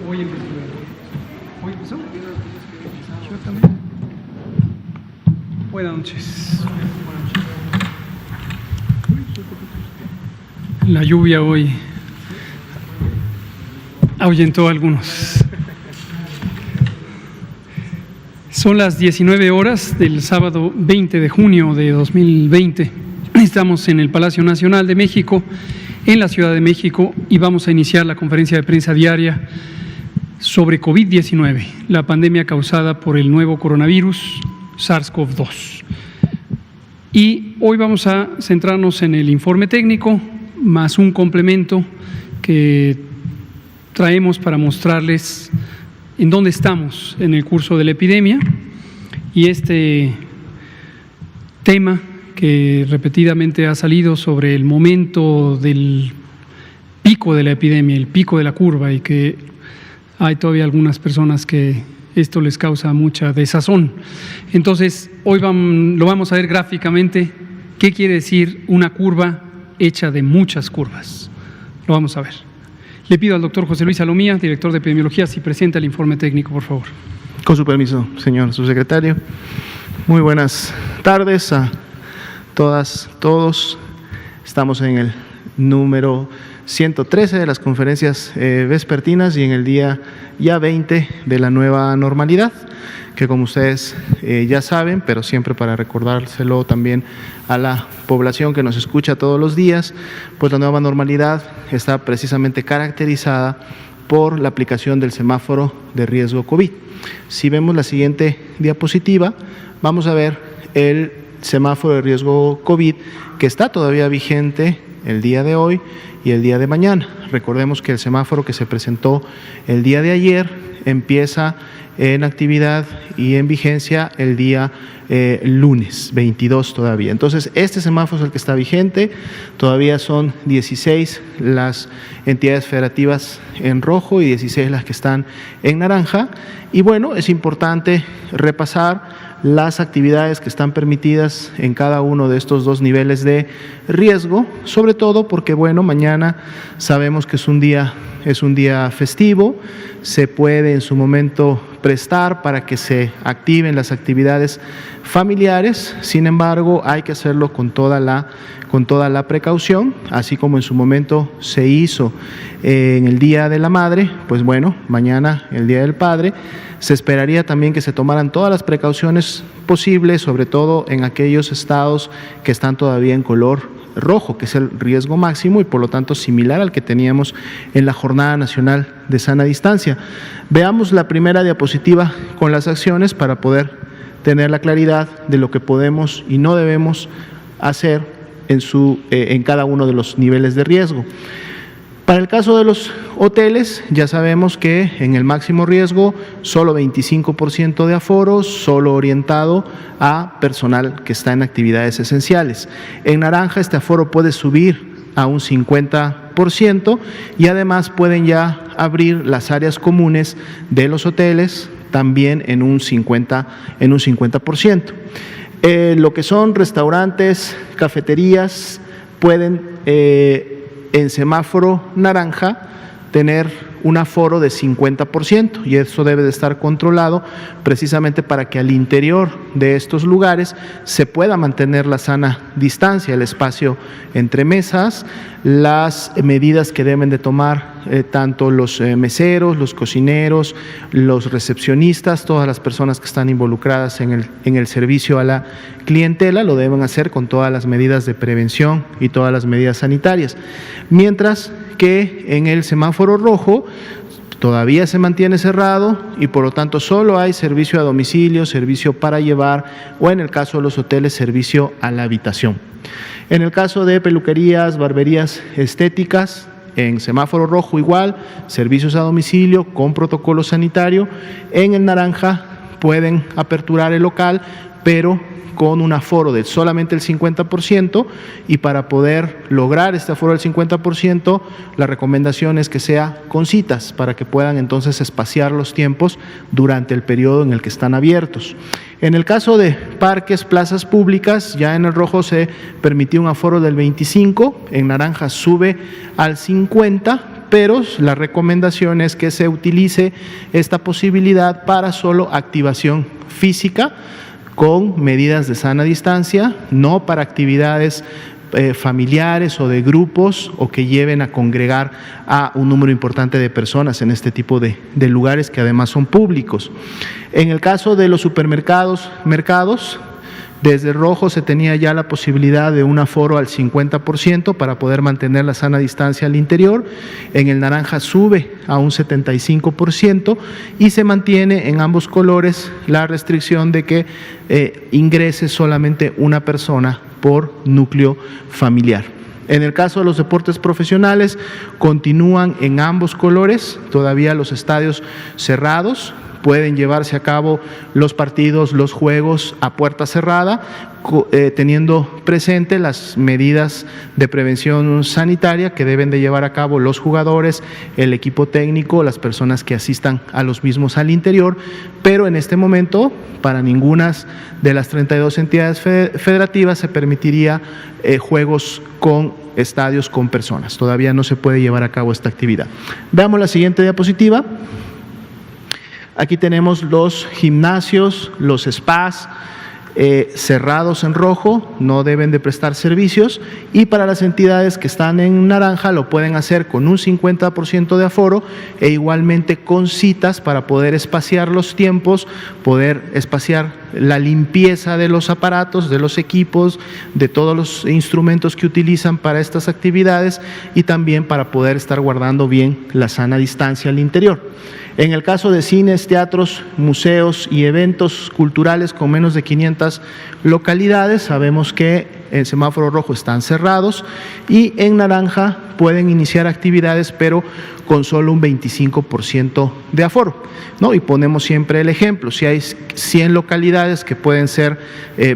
Hoy empezó. ¿Hoy empezó? Yo también. Buenas noches. La lluvia hoy ahuyentó a algunos. Son las 19 horas del sábado 20 de junio de 2020. Estamos en el Palacio Nacional de México, en la Ciudad de México, y vamos a iniciar la conferencia de prensa diaria sobre COVID-19, la pandemia causada por el nuevo coronavirus SARS-CoV-2. Y hoy vamos a centrarnos en el informe técnico, más un complemento que traemos para mostrarles en dónde estamos en el curso de la epidemia, y este tema que repetidamente ha salido sobre el momento del pico de la epidemia, el pico de la curva, y que hay todavía algunas personas que esto les causa mucha desazón. Entonces, hoy lo vamos a ver gráficamente qué quiere decir una curva hecha de muchas curvas. Lo vamos a ver. Le pido al doctor José Luis Salomía, director de epidemiología, si presenta el informe técnico, por favor. Con su permiso, señor subsecretario. Muy buenas tardes a todas, todos. Estamos en el número 113 de las conferencias vespertinas y en el día ya 20 de la nueva normalidad, que como ustedes ya saben, pero siempre para recordárselo también a la población que nos escucha todos los días, pues la nueva normalidad está precisamente caracterizada por la aplicación del semáforo de riesgo COVID. Si vemos la siguiente diapositiva, vamos a ver el semáforo de riesgo COVID que está todavía vigente el día de hoy y el día de mañana. Recordemos que el semáforo que se presentó el día de ayer empieza en actividad y en vigencia el día lunes 22 todavía. Entonces, este semáforo es el que está vigente. Todavía son 16 las entidades federativas en rojo y 16 las que están en naranja. Y bueno, es importante repasar las actividades que están permitidas en cada uno de estos dos niveles de riesgo, sobre todo porque, bueno, mañana sabemos que es un día festivo, se puede en su momento prestar para que se activen las actividades familiares. Sin embargo, hay que hacerlo con toda la precaución, así como en su momento se hizo en el Día de la Madre. Pues bueno, mañana, el Día del Padre, se esperaría también que se tomaran todas las precauciones posibles, sobre todo en aquellos estados que están todavía en color rojo, que es el riesgo máximo y por lo tanto similar al que teníamos en la Jornada Nacional de Sana Distancia. Veamos la primera diapositiva con las acciones para poder tener la claridad de lo que podemos y no debemos hacer en cada uno de los niveles de riesgo. Para el caso de los hoteles, ya sabemos que en el máximo riesgo solo 25% de aforo, solo orientado a personal que está en actividades esenciales. En naranja este aforo puede subir a un 50% y además pueden ya abrir las áreas comunes de los hoteles también en un 50%. Lo que son restaurantes, cafeterías, pueden en semáforo naranja tener un aforo de 50% y eso debe de estar controlado precisamente para que al interior de estos lugares se pueda mantener la sana distancia, el espacio entre mesas, las medidas que deben de tomar tanto los meseros, los cocineros, los recepcionistas, todas las personas que están involucradas en el servicio a la clientela, lo deben hacer con todas las medidas de prevención y todas las medidas sanitarias. Mientras que en el semáforo rojo todavía se mantiene cerrado y por lo tanto solo hay servicio a domicilio, servicio para llevar o en el caso de los hoteles, servicio a la habitación. En el caso de peluquerías, barberías estéticas, en semáforo rojo igual, servicios a domicilio con protocolo sanitario. En el naranja pueden aperturar el local, pero con un aforo de solamente el 50%, y para poder lograr este aforo del 50%, la recomendación es que sea con citas para que puedan entonces espaciar los tiempos durante el periodo en el que están abiertos. En el caso de parques, plazas públicas, ya en el rojo se permitió un aforo del 25%, en naranja sube al 50%, pero la recomendación es que se utilice esta posibilidad para solo activación física con medidas de sana distancia, no para actividades familiares o de grupos o que lleven a congregar a un número importante de personas en este tipo de lugares que además son públicos. En el caso de los supermercados, desde rojo se tenía ya la posibilidad de un aforo al 50% para poder mantener la sana distancia al interior. En el naranja sube a un 75% y se mantiene en ambos colores la restricción de que ingrese solamente una persona por núcleo familiar. En el caso de los deportes profesionales, continúan en ambos colores, todavía los estadios cerrados. Pueden llevarse a cabo los partidos, los juegos a puerta cerrada, teniendo presente las medidas de prevención sanitaria que deben de llevar a cabo los jugadores, el equipo técnico, las personas que asistan a los mismos al interior, pero en este momento para ninguna de las 32 entidades federativas se permitiría juegos con estadios con personas. Todavía no se puede llevar a cabo esta actividad. Veamos la siguiente diapositiva. Aquí tenemos los gimnasios, los spas cerrados en rojo, no deben de prestar servicios, y para las entidades que están en naranja lo pueden hacer con un 50% de aforo e igualmente con citas para poder espaciar los tiempos, poder espaciar la limpieza de los aparatos, de los equipos, de todos los instrumentos que utilizan para estas actividades y también para poder estar guardando bien la sana distancia al interior. En el caso de cines, teatros, museos y eventos culturales con menos de 500 localidades, sabemos que en semáforo rojo están cerrados y en naranja pueden iniciar actividades, pero con solo un 25% de aforo, ¿no? Y ponemos siempre el ejemplo: si hay 100 localidades que pueden ser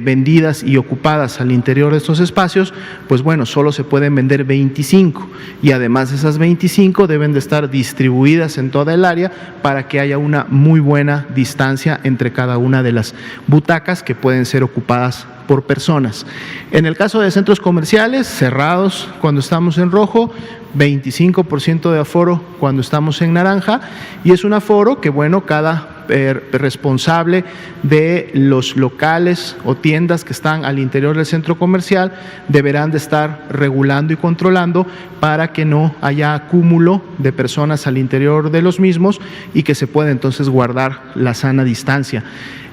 vendidas y ocupadas al interior de estos espacios, pues bueno, solo se pueden vender 25, y además esas 25 deben de estar distribuidas en toda el área para que haya una muy buena distancia entre cada una de las butacas que pueden ser ocupadas por personas. En el caso de centros comerciales cerrados cuando estamos en rojo, 25% de aforo cuando estamos en naranja, y es un aforo que, bueno, cada responsable de los locales o tiendas que están al interior del centro comercial deberán de estar regulando y controlando para que no haya acúmulo de personas al interior de los mismos y que se pueda entonces guardar la sana distancia.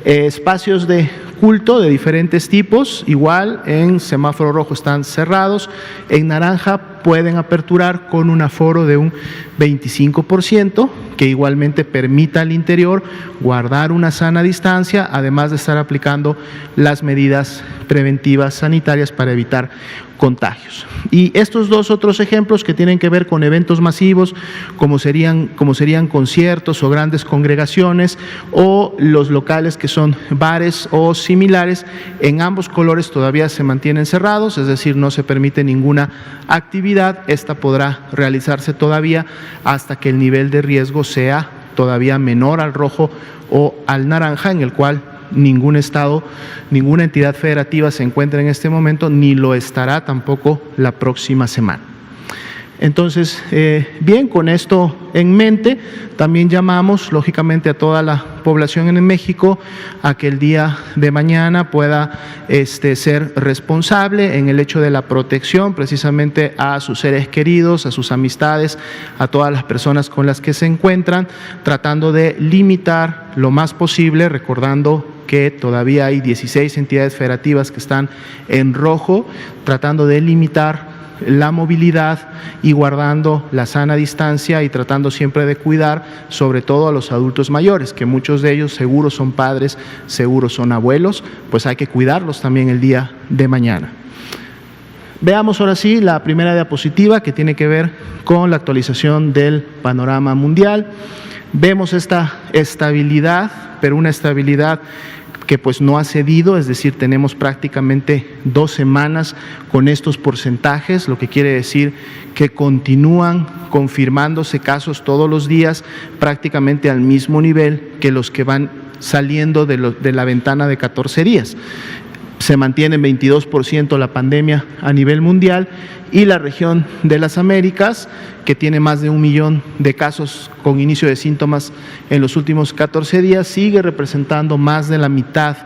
Espacios de culto de diferentes tipos, igual en semáforo rojo están cerrados, en naranja pueden aperturar con un aforo de un 25%, que igualmente permita al interior guardar una sana distancia, además de estar aplicando las medidas preventivas sanitarias para evitar contagios. Y estos dos otros ejemplos que tienen que ver con eventos masivos, como serían conciertos o grandes congregaciones, o los locales que son bares o similares, en ambos colores todavía se mantienen cerrados, es decir, no se permite ninguna actividad. Esta podrá realizarse todavía hasta que el nivel de riesgo sea todavía menor al rojo o al naranja, en el cual ningún estado, ninguna entidad federativa se encuentra en este momento, ni lo estará tampoco la próxima semana. Entonces, bien, con esto en mente, también llamamos lógicamente a toda la población en México a que el día de mañana pueda ser responsable en el hecho de la protección precisamente a sus seres queridos, a sus amistades, a todas las personas con las que se encuentran, tratando de limitar lo más posible, recordando que todavía hay 16 entidades federativas que están en rojo, tratando de limitar la movilidad y guardando la sana distancia y tratando siempre de cuidar sobre todo a los adultos mayores, que muchos de ellos seguro son padres, seguro son abuelos, pues hay que cuidarlos también el día de mañana. Veamos ahora sí la primera diapositiva, que tiene que ver con la actualización del panorama mundial. Vemos esta estabilidad, pero una estabilidad que pues no ha cedido, es decir, tenemos prácticamente 2 semanas con estos porcentajes, lo que quiere decir que continúan confirmándose casos todos los días, prácticamente al mismo nivel que los que van saliendo de la ventana de 14 días. se mantiene en 22% la pandemia a nivel mundial, y la región de las Américas, que tiene más de 1 millón de casos con inicio de síntomas en los últimos 14 días, sigue representando más de la mitad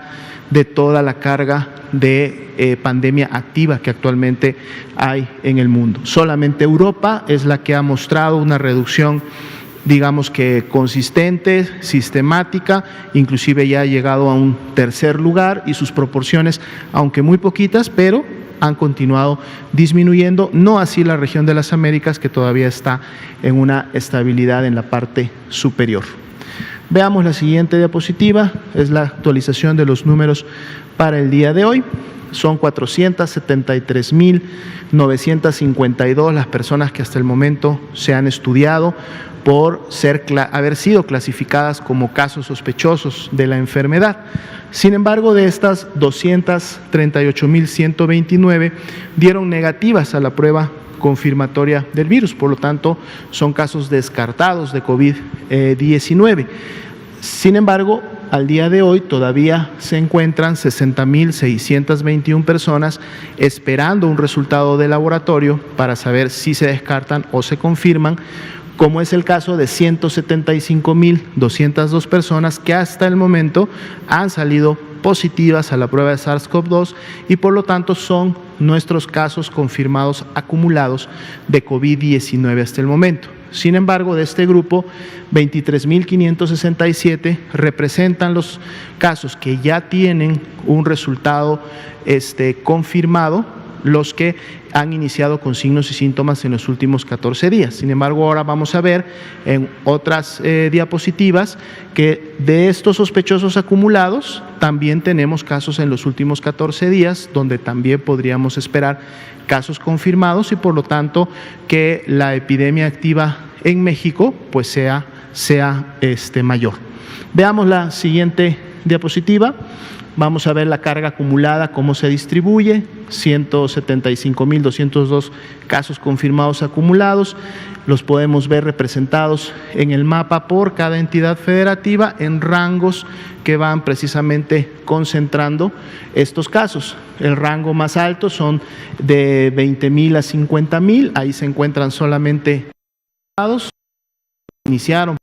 de toda la carga de pandemia activa que actualmente hay en el mundo. Solamente Europa es la que ha mostrado una reducción, digamos que consistente, sistemática, inclusive ya ha llegado a un tercer lugar, y sus proporciones, aunque muy poquitas, pero han continuado disminuyendo, no así la región de las Américas, que todavía está en una estabilidad en la parte superior. Veamos la siguiente diapositiva, es la actualización de los números para el día de hoy. Son 473.952 las personas que hasta el momento se han estudiado por haber sido clasificadas como casos sospechosos de la enfermedad. Sin embargo, de estas 238.129 dieron negativas a la prueba confirmatoria del virus, por lo tanto son casos descartados de COVID-19. Sin embargo, al día de hoy todavía se encuentran 60.621 personas esperando un resultado de laboratorio para saber si se descartan o se confirman, como es el caso de 175.202 personas que hasta el momento han salido positivas a la prueba de SARS-CoV-2 y por lo tanto son nuestros casos confirmados acumulados de COVID-19 hasta el momento. Sin embargo, de este grupo, 23.567 representan los casos que ya tienen un resultado confirmado, los que han iniciado con signos y síntomas en los últimos 14 días. Sin embargo, ahora vamos a ver en otras diapositivas que de estos sospechosos acumulados también tenemos casos en los últimos 14 días, donde también podríamos esperar casos confirmados y por lo tanto que la epidemia activa en México pues sea mayor. Veamos la siguiente diapositiva. Vamos a ver la carga acumulada, cómo se distribuye, 175.202 casos confirmados acumulados, los podemos ver representados en el mapa por cada entidad federativa en rangos que van precisamente concentrando estos casos. El rango más alto son de 20.000 a 50.000, ahí se encuentran solamente iniciaron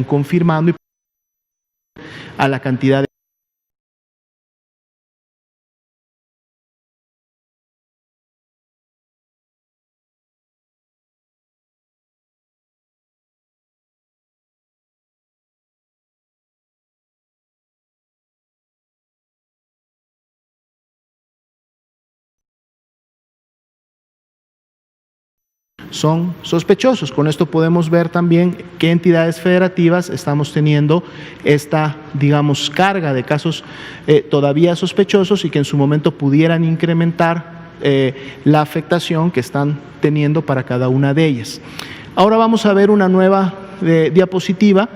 confirmando y a la cantidad de son sospechosos. Con esto podemos ver también qué entidades federativas estamos teniendo esta, digamos, carga de casos todavía sospechosos y que en su momento pudieran incrementar la afectación que están teniendo para cada una de ellas. Ahora vamos a ver una nueva diapositiva,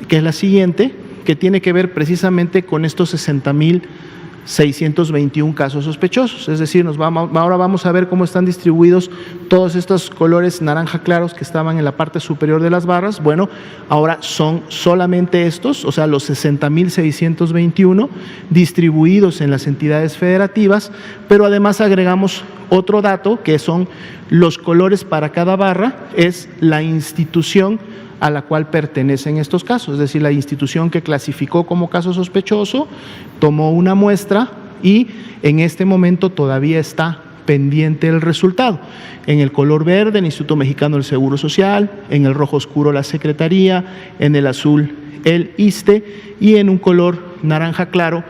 que es la siguiente, que tiene que ver precisamente con estos 60.621 casos sospechosos, es decir, ahora vamos a ver cómo están distribuidos todos estos colores naranja claros que estaban en la parte superior de las barras. Bueno, ahora son solamente estos, o sea, los 60.621 distribuidos en las entidades federativas, pero además agregamos otro dato que son los colores para cada barra, es la institución a la cual pertenecen estos casos, es decir, la institución que clasificó como caso sospechoso, tomó una muestra y en este momento todavía está pendiente el resultado. En el color verde, el Instituto Mexicano del Seguro Social, en el rojo oscuro la Secretaría, en el azul el ISSSTE y en un color naranja claro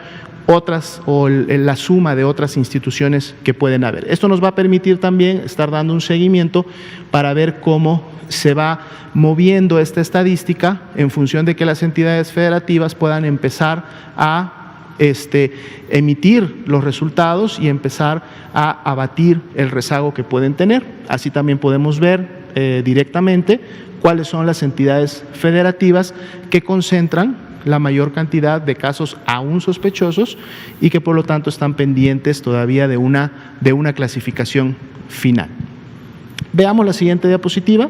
otras o la suma de otras instituciones que pueden haber. Esto nos va a permitir también estar dando un seguimiento para ver cómo se va moviendo esta estadística en función de que las entidades federativas puedan empezar a emitir los resultados y empezar a abatir el rezago que pueden tener. Así también podemos ver directamente cuáles son las entidades federativas que concentran la mayor cantidad de casos aún sospechosos y que por lo tanto están pendientes todavía de una clasificación final. Veamos la siguiente diapositiva.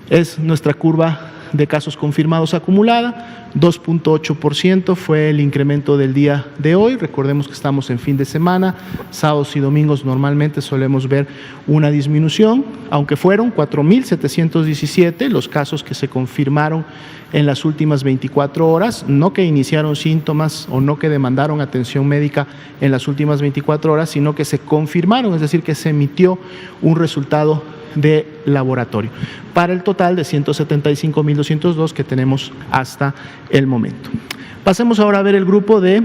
Es nuestra curva de casos confirmados acumulada, 2.8% fue el incremento del día de hoy. Recordemos que estamos en fin de semana, sábados y domingos normalmente solemos ver una disminución, aunque fueron 4.717 los casos que se confirmaron en las últimas 24 horas, no que iniciaron síntomas o no que demandaron atención médica en las últimas 24 horas, sino que se confirmaron, es decir, que se emitió un resultado de laboratorio, para el total de 175.202 que tenemos hasta el momento. Pasemos ahora a ver el grupo de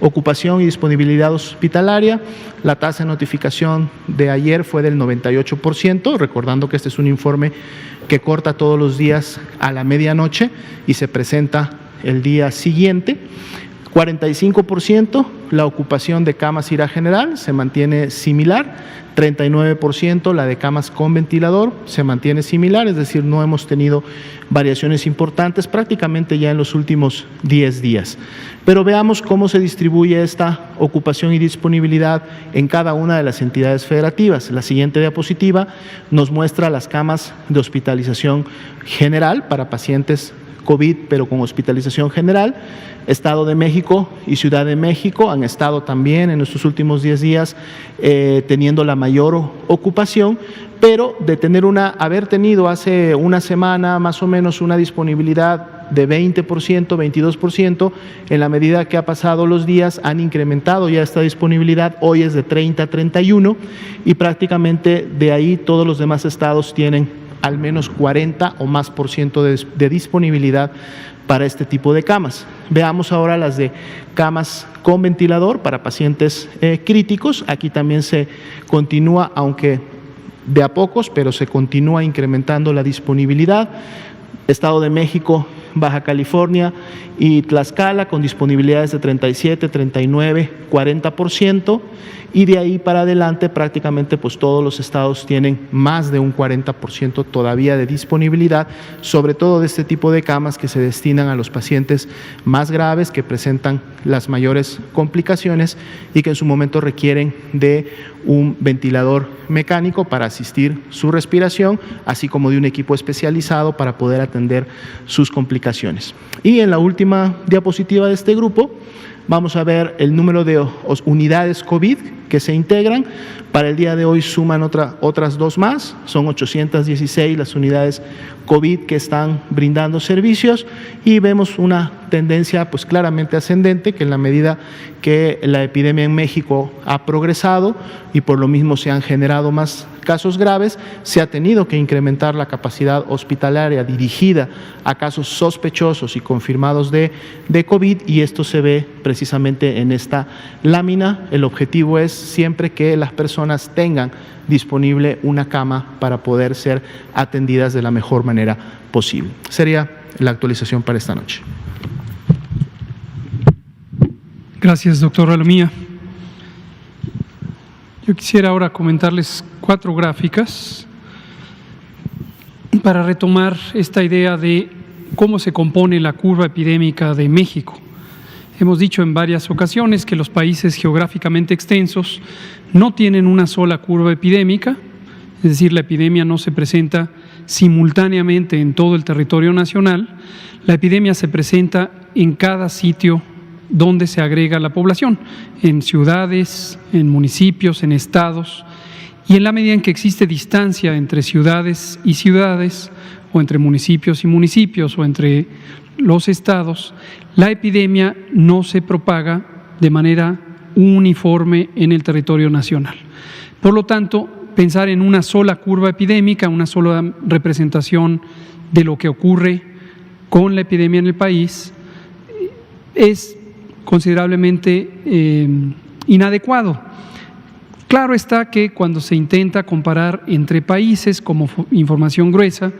ocupación y disponibilidad hospitalaria. La tasa de notificación de ayer fue del 98%, recordando que este es un informe que corta todos los días a la medianoche y se presenta el día siguiente. 45% la ocupación de camas IRA general se mantiene similar, 39% la de camas con ventilador se mantiene similar, es decir, no hemos tenido variaciones importantes prácticamente ya en los últimos 10 días. Pero veamos cómo se distribuye esta ocupación y disponibilidad en cada una de las entidades federativas. La siguiente diapositiva nos muestra las camas de hospitalización general para pacientes COVID, pero con hospitalización general. Estado de México y Ciudad de México han estado también en estos últimos 10 días teniendo la mayor ocupación, pero de haber tenido hace una semana más o menos una disponibilidad de 20%, 22%, en la medida que ha pasado los días han incrementado ya esta disponibilidad, hoy es de 30 a 31 y prácticamente de ahí todos los demás estados tienen al menos 40 o más % de disponibilidad para este tipo de camas. Veamos ahora las de camas con ventilador para pacientes críticos. Aquí también se continúa, aunque de a pocos, pero se continúa incrementando la disponibilidad. Estado de México, Baja California y Tlaxcala con disponibilidades de 37, 39, 40%, y de ahí para adelante prácticamente pues todos los estados tienen más de un 40% todavía de disponibilidad, sobre todo de este tipo de camas que se destinan a los pacientes más graves que presentan las mayores complicaciones y que en su momento requieren de un ventilador mecánico para asistir su respiración, así como de un equipo especializado para poder atender sus complicaciones. Y en la última diapositiva de este grupo vamos a ver el número de unidades COVID que se integran. Para el día de hoy suman otras dos más, son 816 las unidades COVID que están brindando servicios, y vemos una tendencia pues claramente ascendente, que en la medida que la epidemia en México ha progresado y por lo mismo se han generado más casos graves, se ha tenido que incrementar la capacidad hospitalaria dirigida a casos sospechosos y confirmados de COVID, y esto se ve precisamente en esta lámina. El objetivo es siempre que las personas tengan disponible una cama para poder ser atendidas de la mejor manera posible. Sería la actualización para esta noche. Gracias, doctor Alomía. Yo quisiera ahora comentarles 4 gráficas para retomar esta idea de cómo se compone la curva epidémica de México. Hemos dicho en varias ocasiones que los países geográficamente extensos no tienen una sola curva epidémica, es decir, la epidemia no se presenta simultáneamente en todo el territorio nacional. La epidemia se presenta en cada sitio donde se agrega la población, en ciudades, en municipios, en estados, y en la medida en que existe distancia entre ciudades y ciudades, o entre municipios y municipios, o entre los estados, la epidemia no se propaga de manera uniforme en el territorio nacional. Por lo tanto, pensar en una sola curva epidémica, una sola representación de lo que ocurre con la epidemia en el país, es considerablemente inadecuado. Claro está que cuando se intenta comparar entre países como información gruesa,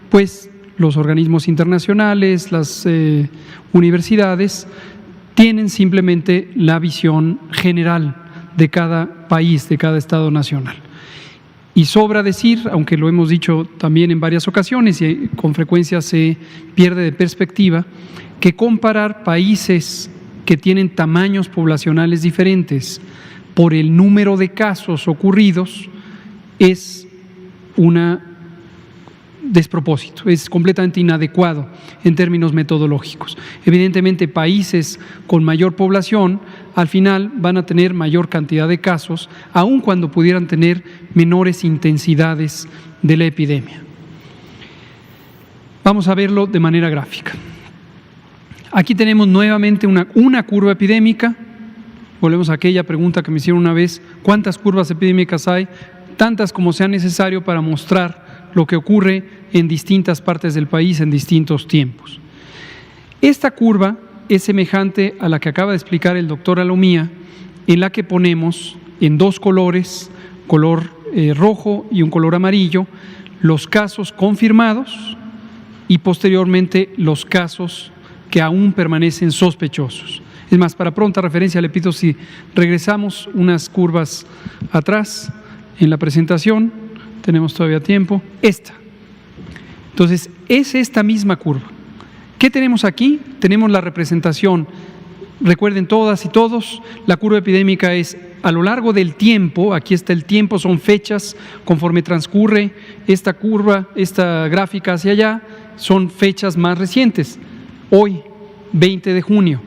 pues los organismos internacionales, las universidades, tienen simplemente la visión general de cada país, de cada Estado nacional. Y sobra decir, aunque lo hemos dicho también en varias ocasiones y con frecuencia se pierde de perspectiva, que comparar países que tienen tamaños poblacionales diferentes por el número de casos ocurridos es un despropósito, es completamente inadecuado en términos metodológicos. Evidentemente, países con mayor población al final van a tener mayor cantidad de casos, aun cuando pudieran tener menores intensidades de la epidemia. Vamos a verlo de manera gráfica. Aquí tenemos nuevamente una curva epidémica. Volvemos a aquella pregunta que me hicieron una vez: ¿cuántas curvas epidémicas hay? Tantas como sea necesario para mostrar lo que ocurre en distintas partes del país en distintos tiempos. Esta curva es semejante a la que acaba de explicar el doctor Alomía, en la que ponemos en 2 colores, color rojo y un color amarillo, los casos confirmados y posteriormente los casos que aún permanecen sospechosos. Es más, para pronta referencia le pido si regresamos unas curvas atrás en la presentación, tenemos todavía tiempo, esta. Entonces, es esta misma curva. ¿Qué tenemos aquí? Tenemos la representación. Recuerden todas y todos, la curva epidémica es a lo largo del tiempo. Aquí está el tiempo, son fechas, conforme transcurre esta curva, esta gráfica hacia allá, son fechas más recientes. Hoy, 20 de junio,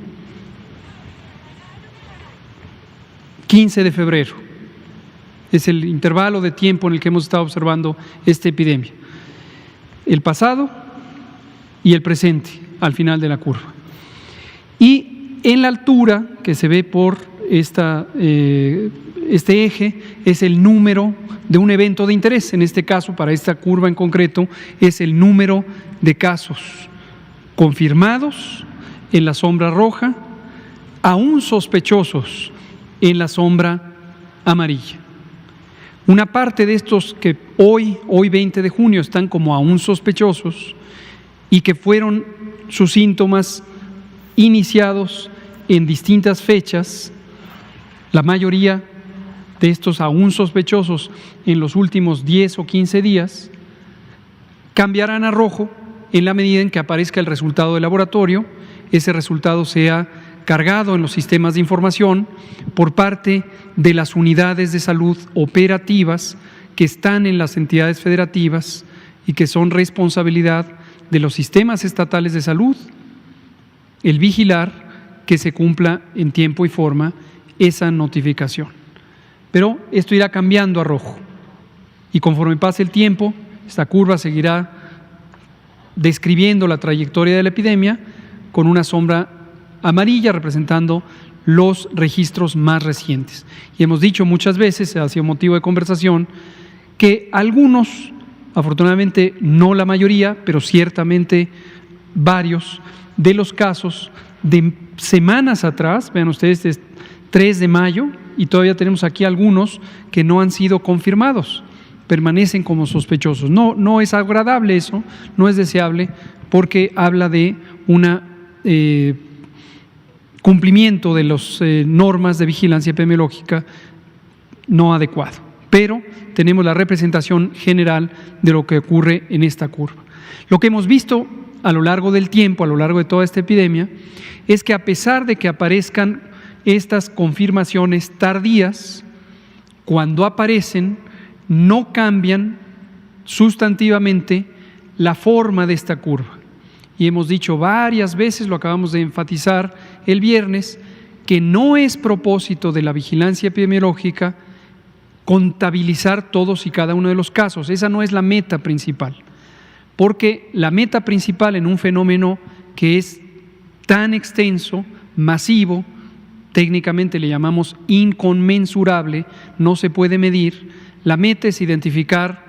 15 de febrero, es el intervalo de tiempo en el que hemos estado observando esta epidemia. El pasado y el presente al final de la curva. Y en la altura que se ve por este eje es el número de un evento de interés. En este caso, para esta curva en concreto, es el número de casos confirmados en la sombra roja, aún sospechosos en la sombra amarilla. Una parte de estos que hoy 20 de junio están como aún sospechosos y que fueron sus síntomas iniciados en distintas fechas, la mayoría de estos aún sospechosos en los últimos 10 o 15 días, cambiarán a rojo en la medida en que aparezca el resultado de laboratorio, ese resultado sea cargado en los sistemas de información por parte de las unidades de salud operativas que están en las entidades federativas y que son responsabilidad de los sistemas estatales de salud, el vigilar que se cumpla en tiempo y forma esa notificación. Pero esto irá cambiando a rojo y conforme pase el tiempo, esta curva seguirá describiendo la trayectoria de la epidemia con una sombra amarilla representando los registros más recientes. Y hemos dicho muchas veces, ha sido motivo de conversación, que algunos, afortunadamente no la mayoría, pero ciertamente varios de los casos de semanas atrás, vean ustedes, es 3 de mayo, y todavía tenemos aquí algunos que no han sido confirmados, permanecen como sospechosos. No es agradable eso, no es deseable, porque habla de una cumplimiento de las normas de vigilancia epidemiológica no adecuado. Pero tenemos la representación general de lo que ocurre en esta curva. Lo que hemos visto a lo largo del tiempo, a lo largo de toda esta epidemia, es que a pesar de que aparezcan estas confirmaciones tardías, cuando aparecen no cambian sustantivamente la forma de esta curva. Y hemos dicho varias veces, lo acabamos de enfatizar el viernes, que no es propósito de la vigilancia epidemiológica contabilizar todos y cada uno de los casos. Esa no es la meta principal, porque la meta principal en un fenómeno que es tan extenso, masivo, técnicamente le llamamos inconmensurable, no se puede medir, la meta es identificar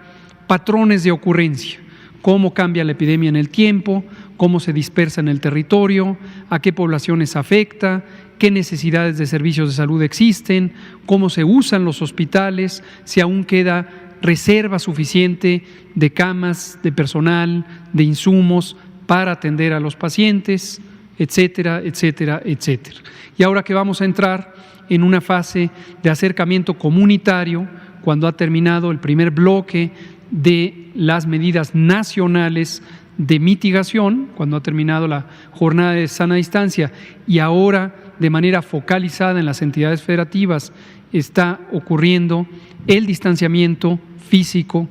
patrones de ocurrencia, cómo cambia la epidemia en el tiempo, cómo se dispersa en el territorio, a qué poblaciones afecta, qué necesidades de servicios de salud existen, cómo se usan los hospitales, si aún queda reserva suficiente de camas, de personal, de insumos para atender a los pacientes, etcétera, etcétera, etcétera. Y ahora que vamos a entrar en una fase de acercamiento comunitario, cuando ha terminado el primer bloque de las medidas nacionales de mitigación, cuando ha terminado la jornada de sana distancia y ahora de manera focalizada en las entidades federativas está ocurriendo el distanciamiento físico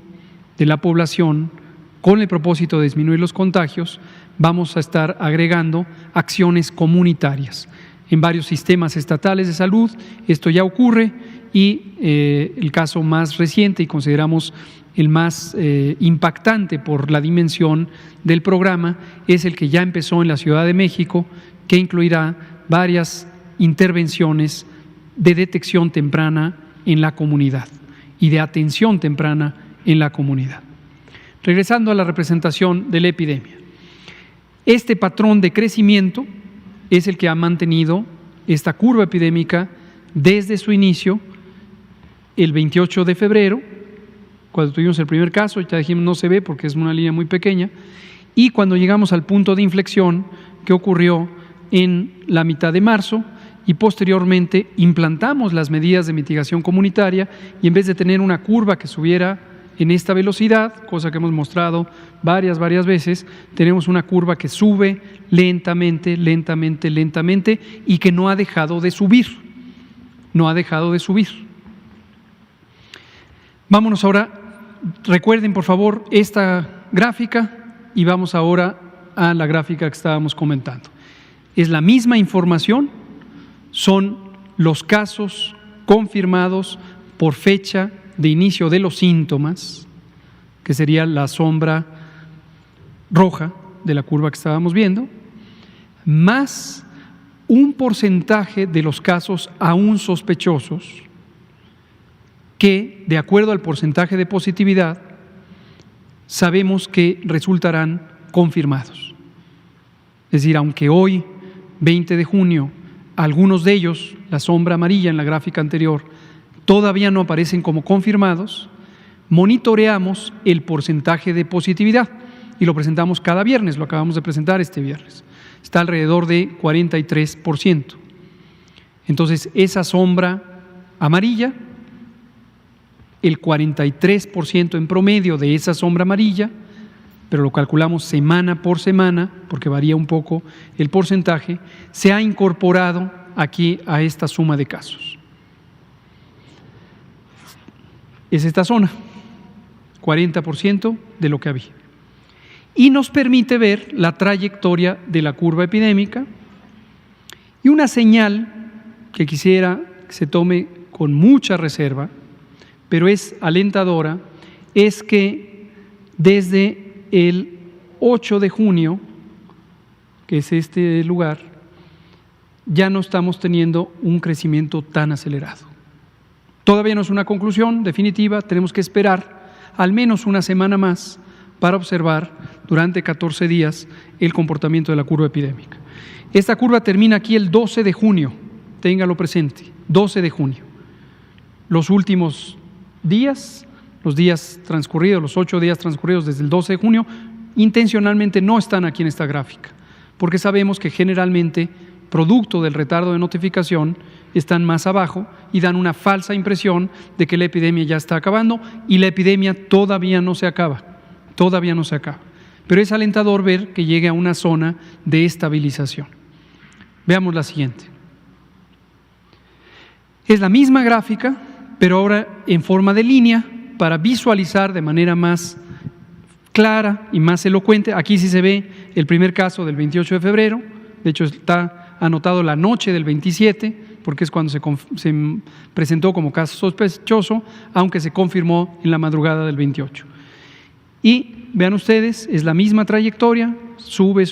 de la población con el propósito de disminuir los contagios, vamos a estar agregando acciones comunitarias. En varios sistemas estatales de salud esto ya ocurre y el caso más reciente y consideramos el más impactante por la dimensión del programa es el que ya empezó en la Ciudad de México, que incluirá varias intervenciones de detección temprana en la comunidad y de atención temprana en la comunidad. Regresando a la representación de la epidemia, este patrón de crecimiento es el que ha mantenido esta curva epidémica desde su inicio, el 28 de febrero, cuando tuvimos el primer caso, ya dijimos no se ve porque es una línea muy pequeña, y cuando llegamos al punto de inflexión que ocurrió en la mitad de marzo y posteriormente implantamos las medidas de mitigación comunitaria y en vez de tener una curva que subiera en esta velocidad, cosa que hemos mostrado varias veces, tenemos una curva que sube lentamente y que no ha dejado de subir, Vámonos ahora, recuerden por favor esta gráfica y vamos ahora a la gráfica que estábamos comentando. Es la misma información, son los casos confirmados por fecha de inicio de los síntomas, que sería la sombra roja de la curva que estábamos viendo, más un porcentaje de los casos aún sospechosos que, de acuerdo al porcentaje de positividad, sabemos que resultarán confirmados. Es decir, aunque hoy, 20 de junio, algunos de ellos, la sombra amarilla en la gráfica anterior, todavía no aparecen como confirmados, monitoreamos el porcentaje de positividad y lo presentamos cada viernes, lo acabamos de presentar este viernes. Está alrededor de 43%. Entonces, esa sombra amarilla, el 43% en promedio de esa sombra amarilla, pero lo calculamos semana por semana, porque varía un poco el porcentaje, se ha incorporado aquí a esta suma de casos. Es esta zona, 40% de lo que había. Y nos permite ver la trayectoria de la curva epidémica y una señal que quisiera que se tome con mucha reserva, pero es alentadora, es que desde el 8 de junio, que es este lugar, ya no estamos teniendo un crecimiento tan acelerado. Todavía no es una conclusión definitiva, tenemos que esperar al menos una semana más para observar durante 14 días el comportamiento de la curva epidémica. Esta curva termina aquí el 12 de junio, téngalo presente, 12 de junio. Los últimos días, los días transcurridos, los 8 días transcurridos desde el 12 de junio, intencionalmente no están aquí en esta gráfica, porque sabemos que generalmente, producto del retardo de notificación, están más abajo y dan una falsa impresión de que la epidemia ya está acabando, y la epidemia todavía no se acaba, Pero es alentador ver que llegue a una zona de estabilización. Veamos la siguiente. Es la misma gráfica, pero ahora en forma de línea, para visualizar de manera más clara y más elocuente. Aquí sí se ve el primer caso del 28 de febrero, de hecho está anotado la noche del 27, porque es cuando se presentó como caso sospechoso, aunque se confirmó en la madrugada del 28. Y vean ustedes, es la misma trayectoria, sube,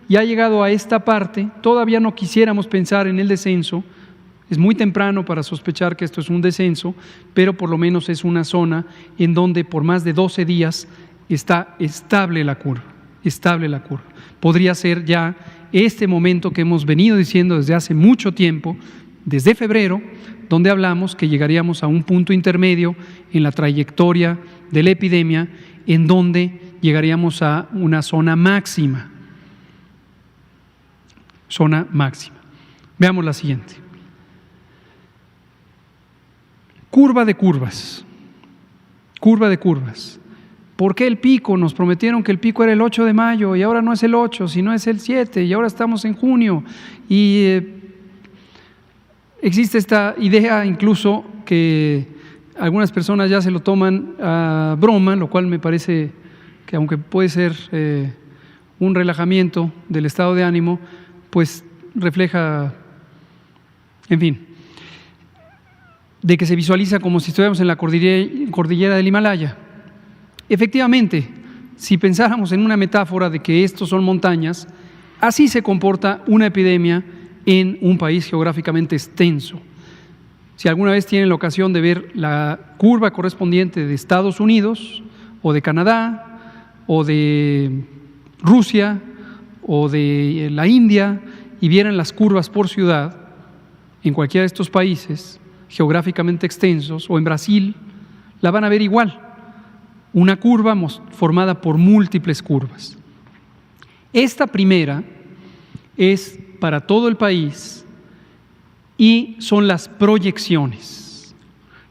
y ha llegado a esta parte. Todavía no quisiéramos pensar en el descenso, es muy temprano para sospechar que esto es un descenso, pero por lo menos es una zona en donde por más de 12 días está estable la curva. Podría ser ya este momento que hemos venido diciendo desde hace mucho tiempo, desde febrero, donde hablamos que llegaríamos a un punto intermedio en la trayectoria de la epidemia, en donde llegaríamos a una zona máxima. Veamos la siguiente. Curva de curvas. ¿Por qué el pico? Nos prometieron que el pico era el 8 de mayo y ahora no es el 8, sino es el 7 y ahora estamos en junio. Y existe esta idea incluso que algunas personas ya se lo toman a broma, lo cual me parece que, aunque puede ser un relajamiento del estado de ánimo, pues refleja, en fin, de que se visualiza como si estuviéramos en la cordillera del Himalaya. Efectivamente, si pensáramos en una metáfora de que estos son montañas, así se comporta una epidemia en un país geográficamente extenso. Si alguna vez tienen la ocasión de ver la curva correspondiente de Estados Unidos o de Canadá o de Rusia o de la India y vieran las curvas por ciudad en cualquiera de estos países geográficamente extensos, o en Brasil, la van a ver igual, una curva formada por múltiples curvas. Esta primera es para todo el país y son las proyecciones,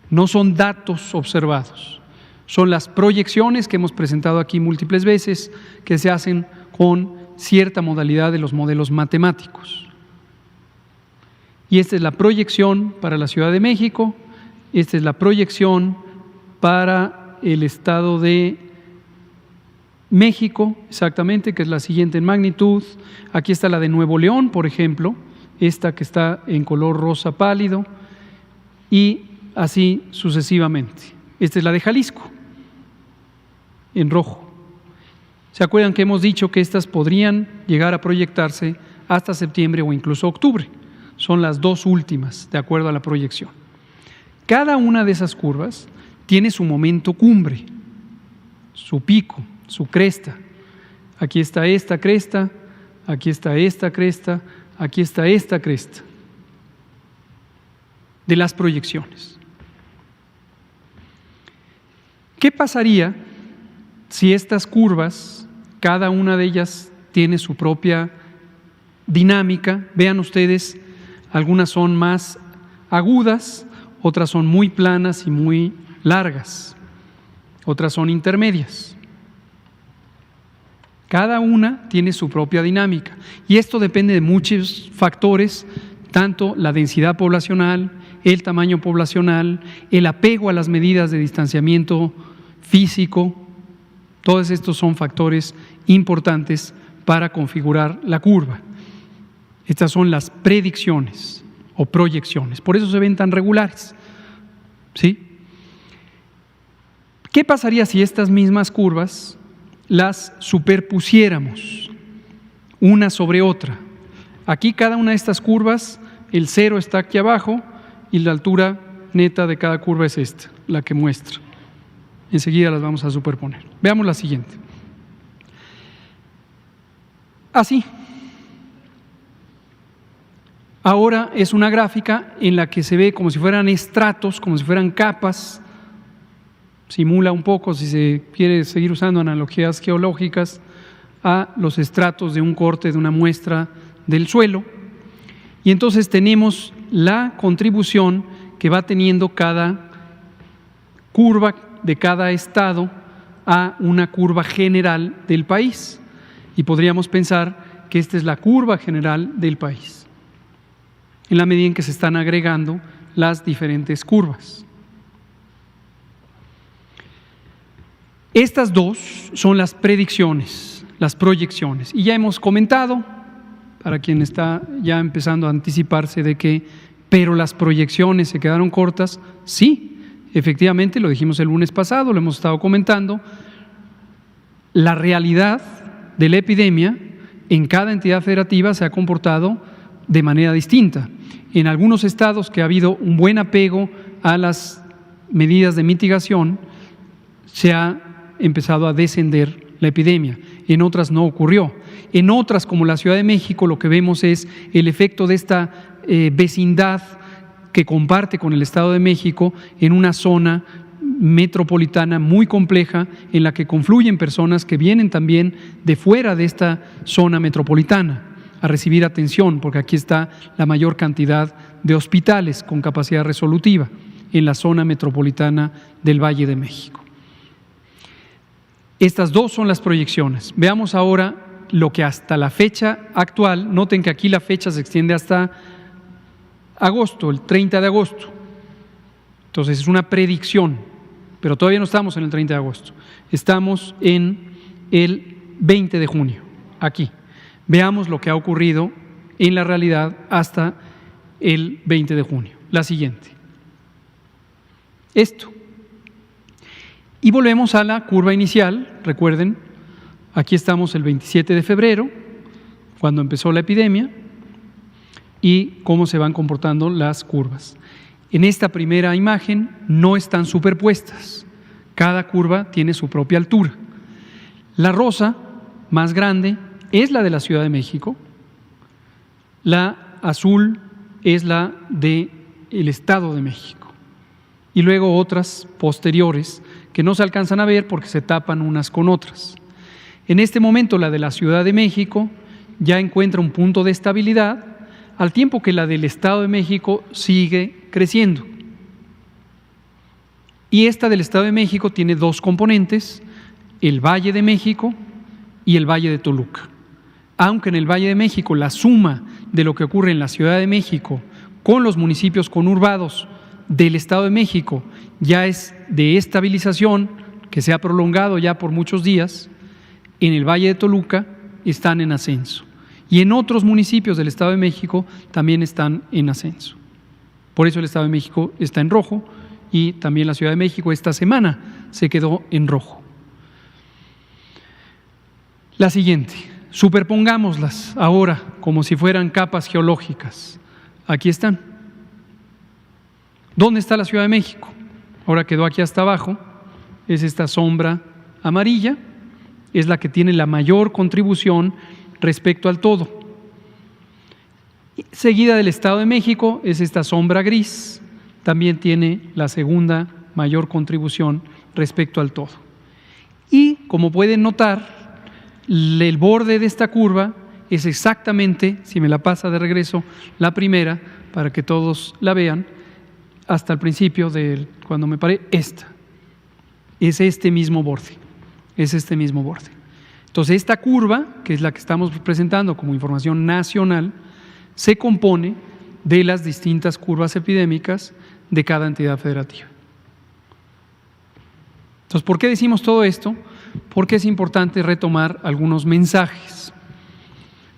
no son datos observados, son las proyecciones que hemos presentado aquí múltiples veces, que se hacen con cierta modalidad de los modelos matemáticos. Y esta es la proyección para la Ciudad de México, esta es la proyección para el Estado de México, exactamente, que es la siguiente en magnitud. Aquí está la de Nuevo León, por ejemplo, esta que está en color rosa pálido, y así sucesivamente. Esta es la de Jalisco, en rojo. ¿Se acuerdan que hemos dicho que estas podrían llegar a proyectarse hasta septiembre o incluso octubre? Son las dos últimas, de acuerdo a la proyección. Cada una de esas curvas tiene su momento cumbre, su pico, su cresta. Aquí está esta cresta, aquí está esta cresta, aquí está esta cresta de las proyecciones. ¿Qué pasaría si estas curvas, cada una de ellas tiene su propia dinámica? Vean ustedes, algunas son más agudas, otras son muy planas y muy largas, otras son intermedias. Cada una tiene su propia dinámica y esto depende de muchos factores, tanto la densidad poblacional, el tamaño poblacional, el apego a las medidas de distanciamiento físico. Todos estos son factores importantes para configurar la curva. Estas son las predicciones o proyecciones, por eso se ven tan regulares, ¿sí? ¿Qué pasaría si estas mismas curvas las superpusiéramos una sobre otra. Aquí cada una de estas curvas, el cero está aquí abajo y la altura neta de cada curva es esta, la que muestra. Enseguida las vamos a superponer. Veamos la siguiente. Así. Ahora es una gráfica en la que se ve como si fueran estratos, como si fueran capas. Simula un poco, si se quiere seguir usando analogías geológicas, a los estratos de un corte de una muestra del suelo. Y entonces tenemos la contribución que va teniendo cada curva de cada estado a una curva general del país. Y podríamos pensar que esta es la curva general del país, en la medida en que se están agregando las diferentes curvas. Estas dos son las predicciones, las proyecciones. Y ya hemos comentado, para quien está ya empezando a anticiparse de que, pero las proyecciones se quedaron cortas, sí, efectivamente, lo dijimos el lunes pasado, lo hemos estado comentando, la realidad de la epidemia en cada entidad federativa se ha comportado de manera distinta. En algunos estados que ha habido un buen apego a las medidas de mitigación, se ha empezado a descender la epidemia. En otras no ocurrió. En otras, como la Ciudad de México, lo que vemos es el efecto de esta vecindad que comparte con el Estado de México en una zona metropolitana muy compleja en la que confluyen personas que vienen también de fuera de esta zona metropolitana a recibir atención, porque aquí está la mayor cantidad de hospitales con capacidad resolutiva en la zona metropolitana del Valle de México. Estas dos son las proyecciones. Veamos ahora lo que hasta la fecha actual, noten que aquí la fecha se extiende hasta agosto, el 30 de agosto. Entonces es una predicción, pero todavía no estamos en el 30 de agosto. Estamos en el 20 de junio, aquí. Veamos lo que ha ocurrido en la realidad hasta el 20 de junio. La siguiente. Esto. Y volvemos a la curva inicial, recuerden, aquí estamos el 27 de febrero, cuando empezó la epidemia, y cómo se van comportando las curvas. En esta primera imagen no están superpuestas, cada curva tiene su propia altura. La rosa, más grande, es la de la Ciudad de México, la azul es la del Estado de México, y luego otras posteriores que no se alcanzan a ver porque se tapan unas con otras. En este momento la de la Ciudad de México ya encuentra un punto de estabilidad, al tiempo que la del Estado de México sigue creciendo. Y esta del Estado de México tiene dos componentes, el Valle de México y el Valle de Toluca. Aunque en el Valle de México la suma de lo que ocurre en la Ciudad de México con los municipios conurbados del Estado de México ya es de estabilización, que se ha prolongado ya por muchos días, en el Valle de Toluca están en ascenso. Y en otros municipios del Estado de México también están en ascenso. Por eso el Estado de México está en rojo y también la Ciudad de México esta semana se quedó en rojo. La siguiente, superpongámoslas ahora como si fueran capas geológicas. Aquí están. ¿Dónde está la Ciudad de México? Ahora quedó aquí hasta abajo, es esta sombra amarilla, es la que tiene la mayor contribución respecto al todo. Seguida del Estado de México es esta sombra gris, también tiene la segunda mayor contribución respecto al todo. Y como pueden notar, el borde de esta curva es exactamente, si me la pasa de regreso, la primera, para que todos la vean, hasta el principio de cuando me paré, esta. Es este mismo borde, es este mismo borde. Entonces esta curva, que es la que estamos presentando como información nacional, se compone de las distintas curvas epidémicas de cada entidad federativa. Entonces, ¿por qué decimos todo esto? Porque es importante retomar algunos mensajes.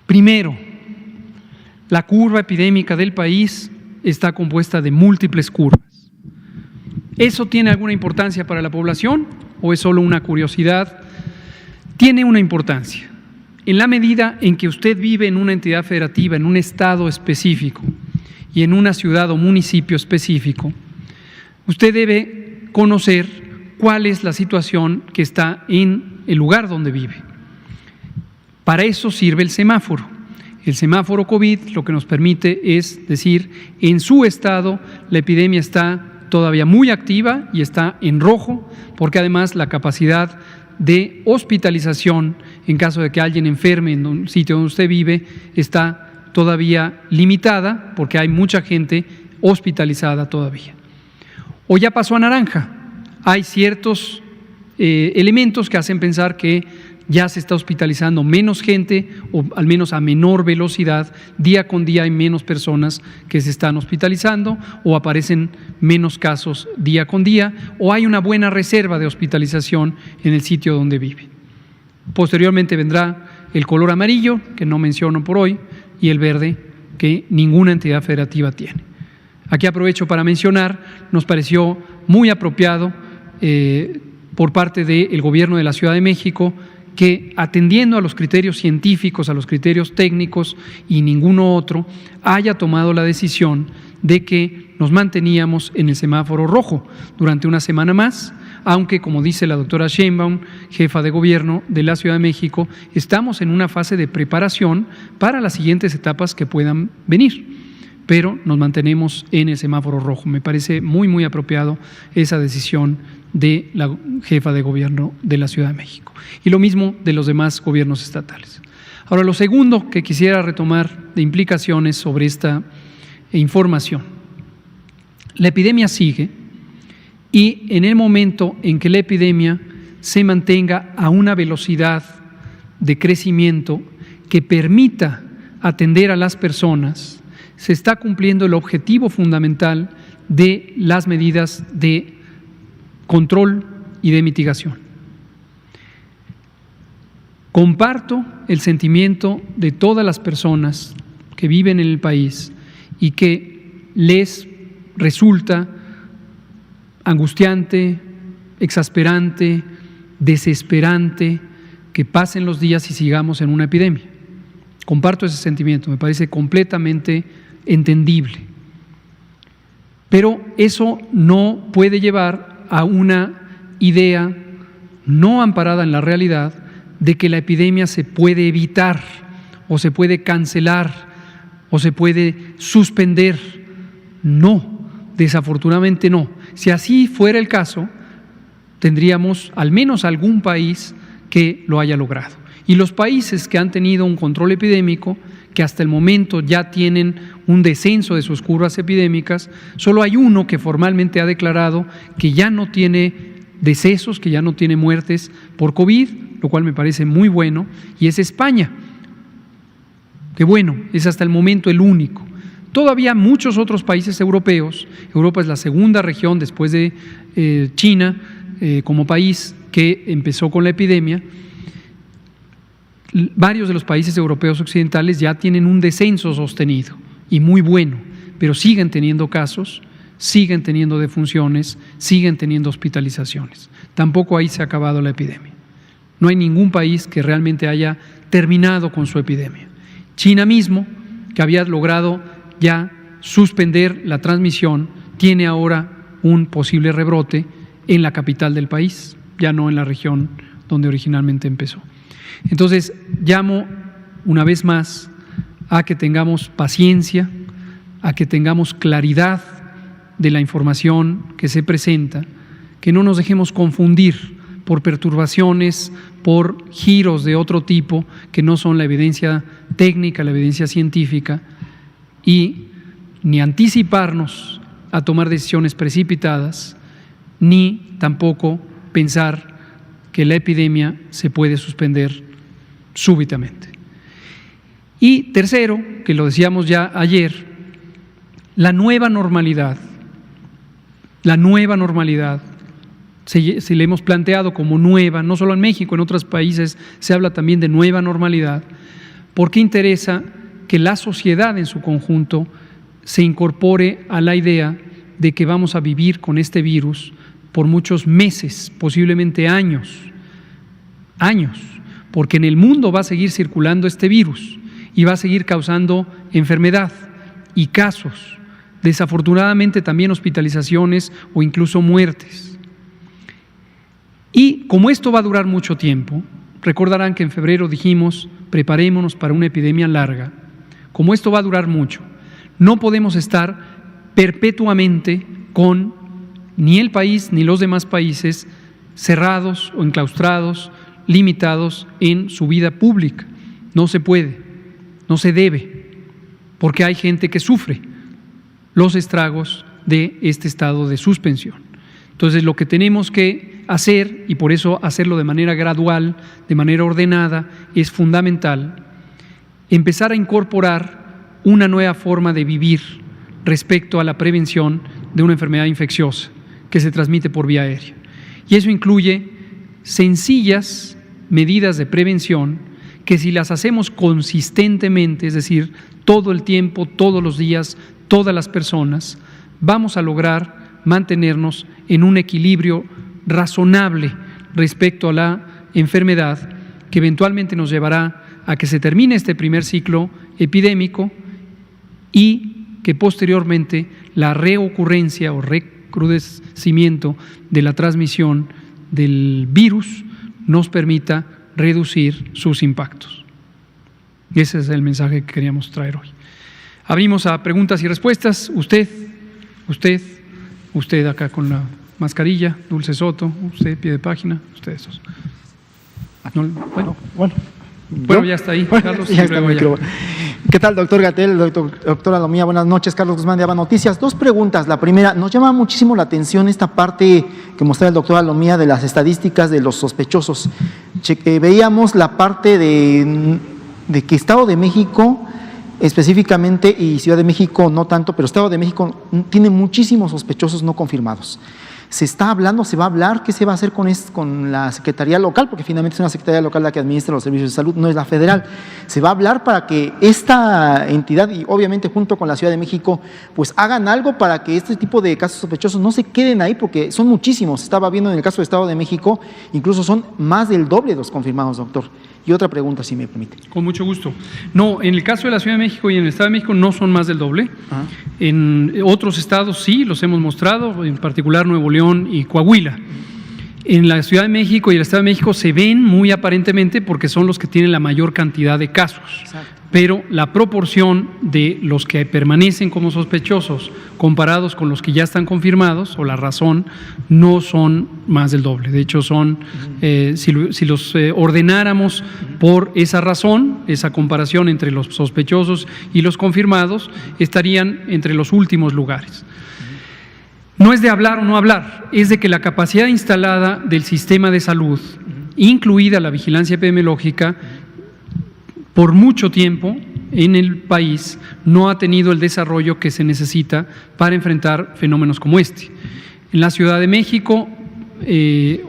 Primero, la curva epidémica del país está compuesta de múltiples curvas. ¿Eso tiene alguna importancia para la población o es solo una curiosidad tiene una importancia. En la medida en que usted vive en una entidad federativa, en un estado específico y en una ciudad o municipio específico, usted debe conocer cuál es la situación que está en el lugar donde vive. Para eso sirve el semáforo. El semáforo COVID lo que nos permite es decir, en su estado la epidemia está todavía muy activa y está en rojo, porque además la capacidad de hospitalización en caso de que alguien enferme en un sitio donde usted vive está todavía limitada, porque hay mucha gente hospitalizada todavía. O ya pasó a naranja. Hay ciertos elementos que hacen pensar que ya se está hospitalizando menos gente, o al menos a menor velocidad. Día con día hay menos personas que se están hospitalizando, o aparecen menos casos día con día, o hay una buena reserva de hospitalización en el sitio donde vive. Posteriormente vendrá el color amarillo, que no menciono por hoy, y el verde, que ninguna entidad federativa tiene. Aquí aprovecho para mencionar, nos pareció muy apropiado por parte del Gobierno de la Ciudad de México que, atendiendo a los criterios científicos, a los criterios técnicos y ninguno otro, haya tomado la decisión de que nos manteníamos en el semáforo rojo durante una semana más, aunque, como dice la doctora Sheinbaum, jefa de gobierno de la Ciudad de México, estamos en una fase de preparación para las siguientes etapas que puedan venir, pero nos mantenemos en el semáforo rojo. Me parece muy, muy apropiado esa decisión de la jefa de gobierno de la Ciudad de México. Y lo mismo de los demás gobiernos estatales. Ahora, lo segundo que quisiera retomar de implicaciones sobre esta información. La epidemia sigue, y en el momento en que la epidemia se mantenga a una velocidad de crecimiento que permita atender a las personas, se está cumpliendo el objetivo fundamental de las medidas de control y de mitigación. Comparto el sentimiento de todas las personas que viven en el país y que les resulta angustiante, exasperante, desesperante que pasen los días y sigamos en una epidemia. Comparto ese sentimiento, me parece completamente entendible. Pero eso no puede llevar a una idea no amparada en la realidad de que la epidemia se puede evitar o se puede cancelar o se puede suspender. No, desafortunadamente no. Si así fuera el caso, tendríamos al menos algún país que lo haya logrado. Y los países que han tenido un control epidémico, que hasta el momento ya tienen un descenso de sus curvas epidémicas, solo hay uno que formalmente ha declarado que ya no tiene decesos, que ya no tiene muertes por COVID, lo cual me parece muy bueno, y es España. Que bueno, es hasta el momento el único. Todavía muchos otros países europeos, Europa es la segunda región después de China como país que empezó con la epidemia. Varios de los países europeos occidentales ya tienen un descenso sostenido y muy bueno, pero siguen teniendo casos, siguen teniendo defunciones, siguen teniendo hospitalizaciones. Tampoco ahí se ha acabado la epidemia. No hay ningún país que realmente haya terminado con su epidemia. China mismo, que había logrado ya suspender la transmisión, tiene ahora un posible rebrote en la capital del país, ya no en la región donde originalmente empezó. Entonces, llamo una vez más a que tengamos paciencia, a que tengamos claridad de la información que se presenta, que no nos dejemos confundir por perturbaciones, por giros de otro tipo que no son la evidencia técnica, la evidencia científica, y ni anticiparnos a tomar decisiones precipitadas, ni tampoco pensar que la epidemia se puede suspender súbitamente. Y tercero, que lo decíamos ya ayer, la nueva normalidad, se le hemos planteado como nueva, no solo en México, en otros países se habla también de nueva normalidad, porque interesa que la sociedad en su conjunto se incorpore a la idea de que vamos a vivir con este virus por muchos meses, posiblemente años, porque en el mundo va a seguir circulando este virus y va a seguir causando enfermedad y casos, desafortunadamente también hospitalizaciones o incluso muertes. Y como esto va a durar mucho tiempo, recordarán que en febrero dijimos, preparémonos para una epidemia larga. Como esto va a durar mucho, no podemos estar perpetuamente con ni el país ni los demás países cerrados o enclaustrados, limitados en su vida pública. No se puede, no se debe, porque hay gente que sufre los estragos de este estado de suspensión. Entonces, lo que tenemos que hacer, y por eso hacerlo de manera gradual, de manera ordenada, es fundamental, empezar a incorporar una nueva forma de vivir respecto a la prevención de una enfermedad infecciosa que se transmite por vía aérea. Y eso incluye sencillas medidas de prevención que, si las hacemos consistentemente, es decir, todo el tiempo, todos los días, todas las personas, vamos a lograr mantenernos en un equilibrio razonable respecto a la enfermedad, que eventualmente nos llevará a que se termine este primer ciclo epidémico y que posteriormente la reocurrencia o recrudecimiento de la transmisión del virus nos permita reducir sus impactos. Ese es el mensaje que queríamos traer hoy. Abrimos a preguntas y respuestas. Usted acá con la mascarilla, Dulce Soto, usted pie de página, ustedes dos. Bueno, ya está ahí, Carlos. Ya está, ¿qué tal, doctor Gatell, doctora Lomía? Buenas noches, Carlos Guzmán de ABA Noticias. Dos preguntas. La primera, nos llama muchísimo la atención esta parte que mostraba el doctor Lomía de las estadísticas de los sospechosos. Veíamos la parte de que Estado de México específicamente, y Ciudad de México no tanto, pero Estado de México tiene muchísimos sospechosos no confirmados. Se va a hablar, ¿qué se va a hacer con la Secretaría Local? Porque finalmente es una Secretaría Local la que administra los servicios de salud, no es la federal. Se va a hablar para que esta entidad, y obviamente junto con la Ciudad de México, pues hagan algo para que este tipo de casos sospechosos no se queden ahí, porque son muchísimos. Estaba viendo en el caso del Estado de México, incluso son más del doble de los confirmados, doctor. Y otra pregunta, si me permite. Con mucho gusto. No, en el caso de la Ciudad de México y en el Estado de México no son más del doble. Ajá. En otros estados sí, los hemos mostrado, en particular Nuevo León y Coahuila. En la Ciudad de México y el Estado de México se ven muy aparentemente porque son los que tienen la mayor cantidad de casos. Exacto. Pero la proporción de los que permanecen como sospechosos comparados con los que ya están confirmados, o la razón, no son más del doble. De hecho, son, si los ordenáramos por esa razón, esa comparación entre los sospechosos y los confirmados, estarían entre los últimos lugares. No es de hablar o no hablar, es de que la capacidad instalada del sistema de salud, incluida la vigilancia epidemiológica, por mucho tiempo en el país no ha tenido el desarrollo que se necesita para enfrentar fenómenos como este. En la Ciudad de México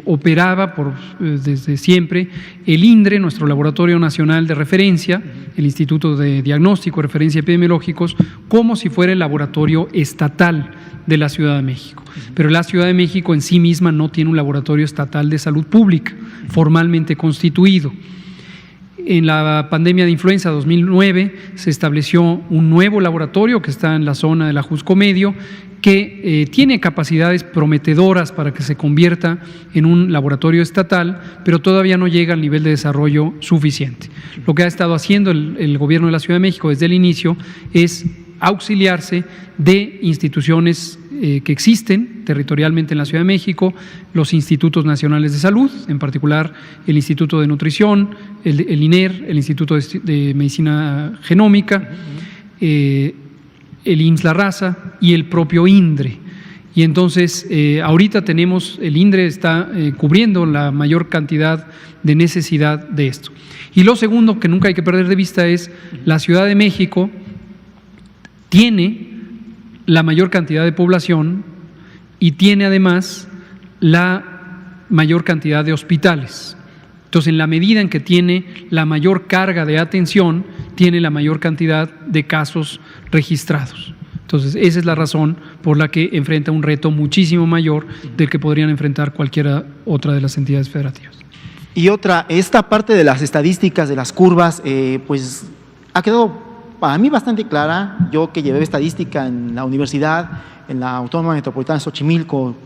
operaba desde siempre el INDRE, nuestro Laboratorio Nacional de Referencia, el Instituto de Diagnóstico y Referencia Epidemiológicos, como si fuera el laboratorio estatal de la Ciudad de México. Pero la Ciudad de México en sí misma no tiene un laboratorio estatal de salud pública formalmente constituido. En la pandemia de influenza 2009 se estableció un nuevo laboratorio que está en la zona de la Jusco Medio, que tiene capacidades prometedoras para que se convierta en un laboratorio estatal, pero todavía no llega al nivel de desarrollo suficiente. Lo que ha estado haciendo el gobierno de la Ciudad de México desde el inicio es auxiliarse de instituciones que existen territorialmente en la Ciudad de México, los institutos nacionales de salud, en particular el Instituto de Nutrición, el INER, el Instituto de Medicina Genómica, el IMSS La Raza y el propio INDRE. Y entonces ahorita tenemos, el INDRE está cubriendo la mayor cantidad de necesidad de esto. Y lo segundo que nunca hay que perder de vista es la Ciudad de México tiene la mayor cantidad de población y tiene además la mayor cantidad de hospitales. Entonces, en la medida en que tiene la mayor carga de atención, tiene la mayor cantidad de casos registrados. Entonces, esa es la razón por la que enfrenta un reto muchísimo mayor del que podrían enfrentar cualquiera otra de las entidades federativas. Y otra, esta parte de las estadísticas, de las curvas, pues ha quedado para mí bastante clara. Yo que llevé estadística en la universidad, en la Autónoma Metropolitana de Xochimilco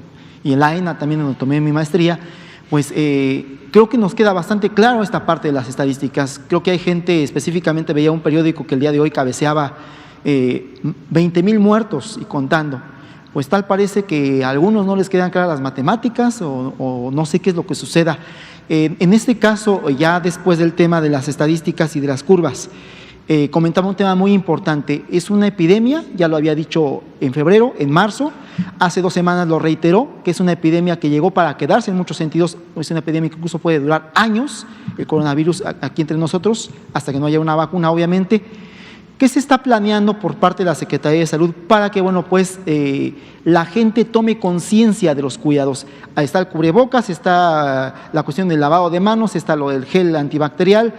y en la ENA también, donde tomé mi maestría, pues creo que nos queda bastante claro esta parte de las estadísticas. Creo que hay gente, específicamente veía un periódico que el día de hoy cabeceaba 20,000 muertos y contando. Pues tal parece que a algunos no les quedan claras las matemáticas o no sé qué es lo que suceda. En este caso, ya después del tema de las estadísticas y de las curvas, comentaba un tema muy importante. Es una epidemia, ya lo había dicho en febrero, en marzo, hace 2 semanas lo reiteró, que es una epidemia que llegó para quedarse en muchos sentidos. Es una epidemia que incluso puede durar años, el coronavirus aquí entre nosotros, hasta que no haya una vacuna, obviamente. ¿Qué se está planeando por parte de la Secretaría de Salud para que, bueno, pues la gente tome conciencia de los cuidados? Ahí está el cubrebocas, está la cuestión del lavado de manos, está lo del gel antibacterial,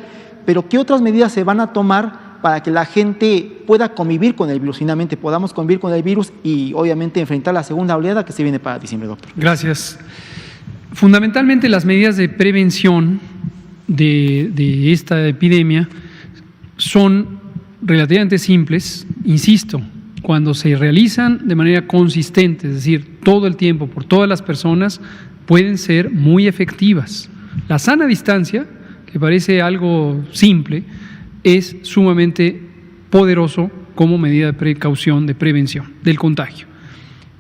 pero ¿qué otras medidas se van a tomar para que la gente pueda convivir con el virus? Finalmente podamos convivir con el virus y obviamente enfrentar la segunda oleada que se viene para diciembre, doctor. Gracias. Fundamentalmente las medidas de prevención de esta epidemia son relativamente simples, insisto, cuando se realizan de manera consistente, es decir, todo el tiempo por todas las personas, pueden ser muy efectivas. La sana distancia, que parece algo simple, es sumamente poderoso como medida de precaución, de prevención del contagio.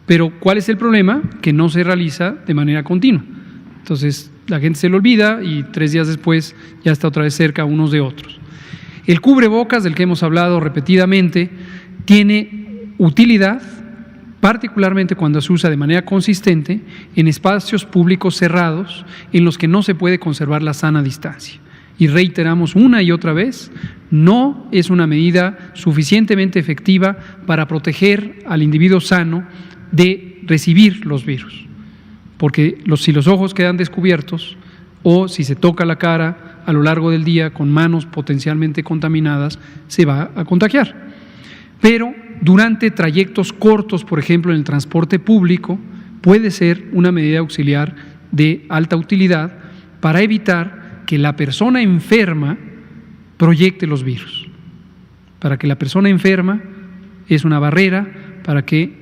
Pero ¿cuál es el problema? Que no se realiza de manera continua. Entonces la gente se lo olvida y 3 días después ya está otra vez cerca unos de otros. El cubrebocas, del que hemos hablado repetidamente, tiene utilidad, particularmente cuando se usa de manera consistente en espacios públicos cerrados en los que no se puede conservar la sana distancia. Y reiteramos una y otra vez, no es una medida suficientemente efectiva para proteger al individuo sano de recibir los virus, porque si los ojos quedan descubiertos o si se toca la cara a lo largo del día con manos potencialmente contaminadas, se va a contagiar. Pero durante trayectos cortos, por ejemplo en el transporte público, puede ser una medida auxiliar de alta utilidad para evitar que la persona enferma proyecte los virus. Para que la persona enferma es una barrera para que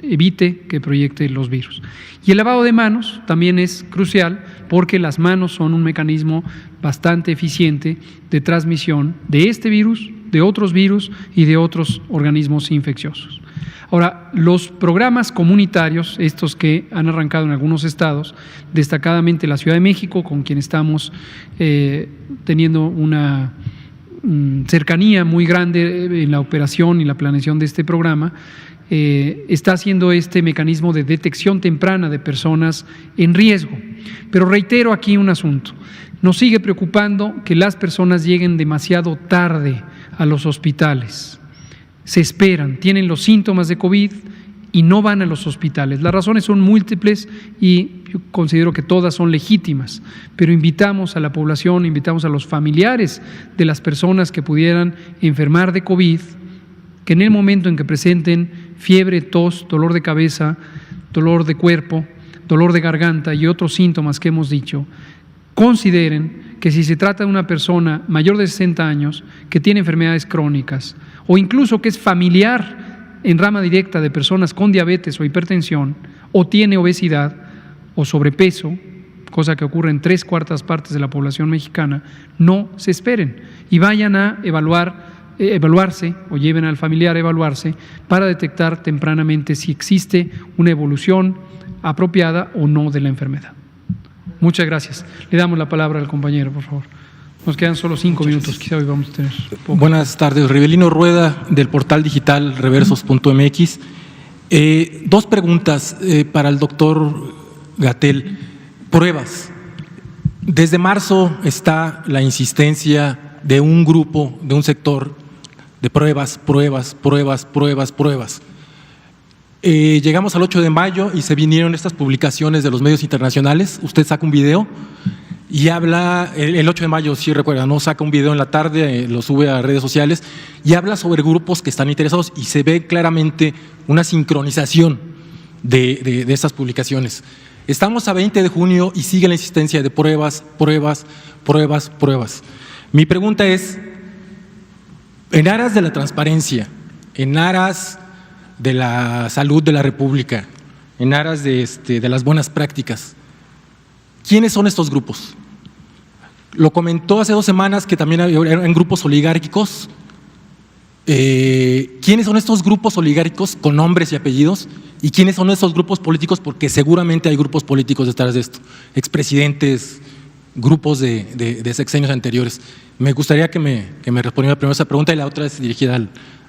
evite que proyecte los virus. Y el lavado de manos también es crucial porque las manos son un mecanismo bastante eficiente de transmisión de este virus, de otros virus y de otros organismos infecciosos. Ahora, los programas comunitarios, estos que han arrancado en algunos estados, destacadamente la Ciudad de México, con quien estamos teniendo una cercanía muy grande en la operación y la planeación de este programa, está haciendo este mecanismo de detección temprana de personas en riesgo. Pero reitero aquí un asunto, nos sigue preocupando que las personas lleguen demasiado tarde a los hospitales, se esperan, tienen los síntomas de COVID y no van a los hospitales. Las razones son múltiples y yo considero que todas son legítimas, pero invitamos a la población, invitamos a los familiares de las personas que pudieran enfermar de COVID, que en el momento en que presenten fiebre, tos, dolor de cabeza, dolor de cuerpo, dolor de garganta y otros síntomas que hemos dicho, consideren que si se trata de una persona mayor de 60 años que tiene enfermedades crónicas o incluso que es familiar en rama directa de personas con diabetes o hipertensión o tiene obesidad o sobrepeso, cosa que ocurre en 3/4 partes de la población mexicana, no se esperen y vayan a evaluarse o lleven al familiar a evaluarse para detectar tempranamente si existe una evolución apropiada o no de la enfermedad. Muchas gracias. Le damos la palabra al compañero, por favor. Nos quedan solo 5 minutos, quizá hoy vamos a tener poco. Buenas tardes, Rivelino Rueda del portal digital reversos.mx. 2 preguntas para el doctor Gatell. Pruebas. Desde marzo está la insistencia de un grupo, de un sector de pruebas. Llegamos al 8 de mayo y se vinieron estas publicaciones de los medios internacionales. Usted saca un video y habla, el 8 de mayo, sí recuerda, ¿no? Saca un video en la tarde, lo sube a redes sociales y habla sobre grupos que están interesados y se ve claramente una sincronización de estas publicaciones. Estamos a 20 de junio y sigue la insistencia de pruebas, pruebas, pruebas, pruebas. Mi pregunta es, en aras de la transparencia, en aras de la salud de la República, en aras de las buenas prácticas, ¿quiénes son estos grupos? Lo comentó hace 2 semanas que también eran grupos oligárquicos. ¿Quiénes son estos grupos oligárquicos con nombres y apellidos? ¿Y quiénes son estos grupos políticos? Porque seguramente hay grupos políticos detrás de esto, expresidentes, grupos de sexenios anteriores. Me gustaría que me respondiera primero esa pregunta y la otra es dirigida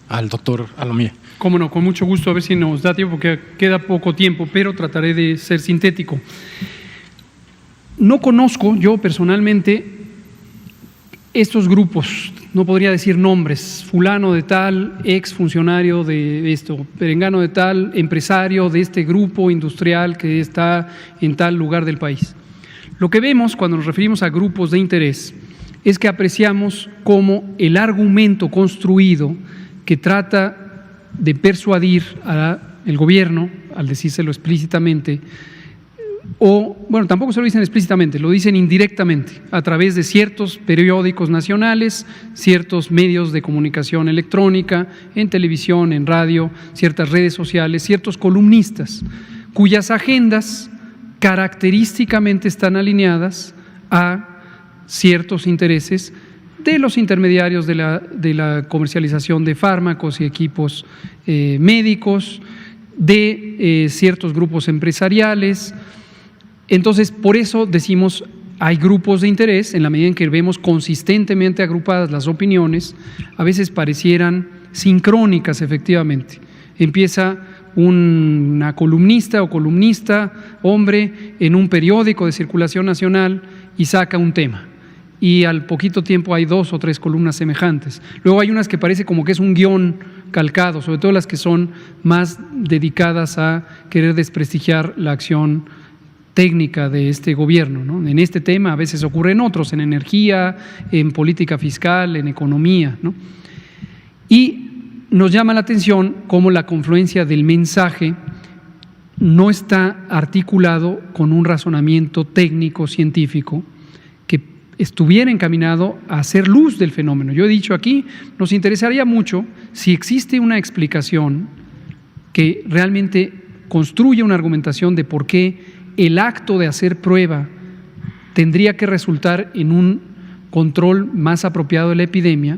al doctor Alomía. Cómo no, con mucho gusto, a ver si nos da tiempo, porque queda poco tiempo, pero trataré de ser sintético. No conozco yo personalmente estos grupos, no podría decir nombres, fulano de tal, ex funcionario de esto, perengano de tal, empresario de este grupo industrial que está en tal lugar del país. Lo que vemos cuando nos referimos a grupos de interés es que apreciamos como el argumento construido que trata de persuadir al gobierno, al decírselo explícitamente, o, bueno, tampoco se lo dicen explícitamente, lo dicen indirectamente, a través de ciertos periódicos nacionales, ciertos medios de comunicación electrónica, en televisión, en radio, ciertas redes sociales, ciertos columnistas, cuyas agendas característicamente están alineadas a ciertos intereses de los intermediarios de la comercialización de fármacos y equipos médicos, de ciertos grupos empresariales. Entonces, por eso decimos, hay grupos de interés, en la medida en que vemos consistentemente agrupadas las opiniones, a veces parecieran sincrónicas efectivamente. Empieza una columnista o columnista, hombre, en un periódico de circulación nacional y saca un tema. Y al poquito tiempo hay 2 o 3 columnas semejantes. Luego hay unas que parece como que es un guión calcado, sobre todo las que son más dedicadas a querer desprestigiar la acción técnica de este gobierno, ¿no? En este tema a veces ocurren otros, en energía, en política fiscal, en economía, ¿no? Y nos llama la atención cómo la confluencia del mensaje no está articulado con un razonamiento técnico, científico, que estuviera encaminado a hacer luz del fenómeno. Yo he dicho aquí, nos interesaría mucho si existe una explicación que realmente construya una argumentación de por qué el acto de hacer prueba tendría que resultar en un control más apropiado de la epidemia,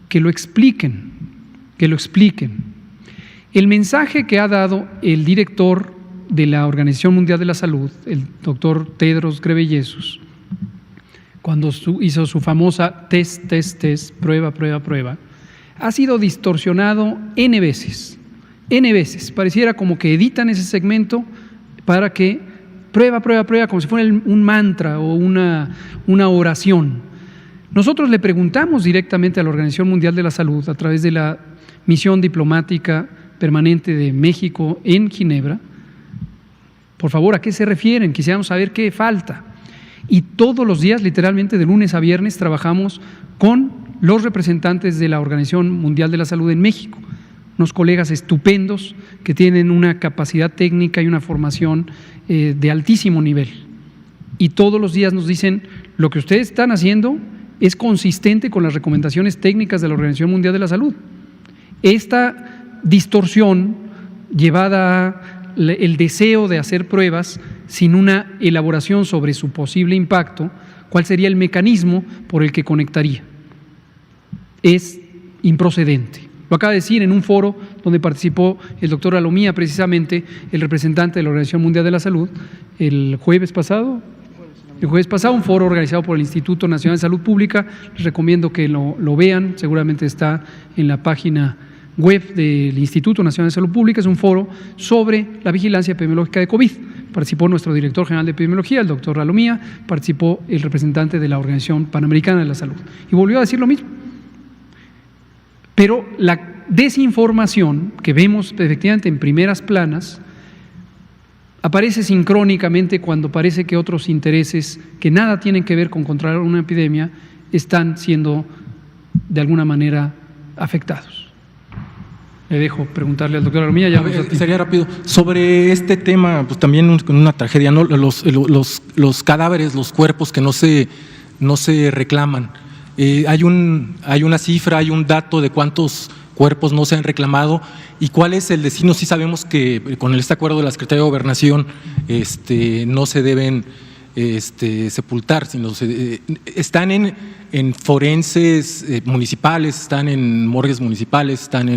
que lo expliquen, que lo expliquen. El mensaje que ha dado el director de la Organización Mundial de la Salud, el doctor Tedros Ghebreyesus, cuando hizo su famosa test, prueba, prueba, prueba, ha sido distorsionado N veces. Pareciera como que editan ese segmento para que prueba, prueba, prueba, como si fuera un mantra o una oración. Nosotros le preguntamos directamente a la Organización Mundial de la Salud, a través de la misión diplomática permanente de México en Ginebra, por favor, ¿a qué se refieren? Quisiéramos saber qué falta. Y todos los días, literalmente de lunes a viernes, trabajamos con los representantes de la Organización Mundial de la Salud en México, unos colegas estupendos que tienen una capacidad técnica y una formación de altísimo nivel. Y todos los días nos dicen, lo que ustedes están haciendo es consistente con las recomendaciones técnicas de la Organización Mundial de la Salud. Esta distorsión llevada a el deseo de hacer pruebas sin una elaboración sobre su posible impacto, ¿cuál sería el mecanismo por el que conectaría? Es improcedente. Lo acaba de decir en un foro donde participó el doctor Alomía, precisamente el representante de la Organización Mundial de la Salud, el jueves pasado, un foro organizado por el Instituto Nacional de Salud Pública. Les recomiendo que lo vean, seguramente está en la página web del Instituto Nacional de Salud Pública. Es un foro sobre la vigilancia epidemiológica de COVID. Participó nuestro director general de epidemiología, el doctor Alomía, participó el representante de la Organización Panamericana de la Salud y volvió a decir lo mismo. Pero la desinformación que vemos efectivamente en primeras planas aparece sincrónicamente cuando parece que otros intereses que nada tienen que ver con controlar una epidemia están siendo de alguna manera afectados. Le dejo preguntarle al doctor Alomía. Ya sería rápido. Sobre este tema, pues también con una tragedia, ¿no? Los cadáveres, los cuerpos que no se reclaman. Hay una cifra, hay un dato de cuántos cuerpos no se han reclamado y cuál es el destino. Sí sabemos que con este acuerdo de la Secretaría de Gobernación no se deben sepultar, sino están en forenses municipales, están en morgues municipales, están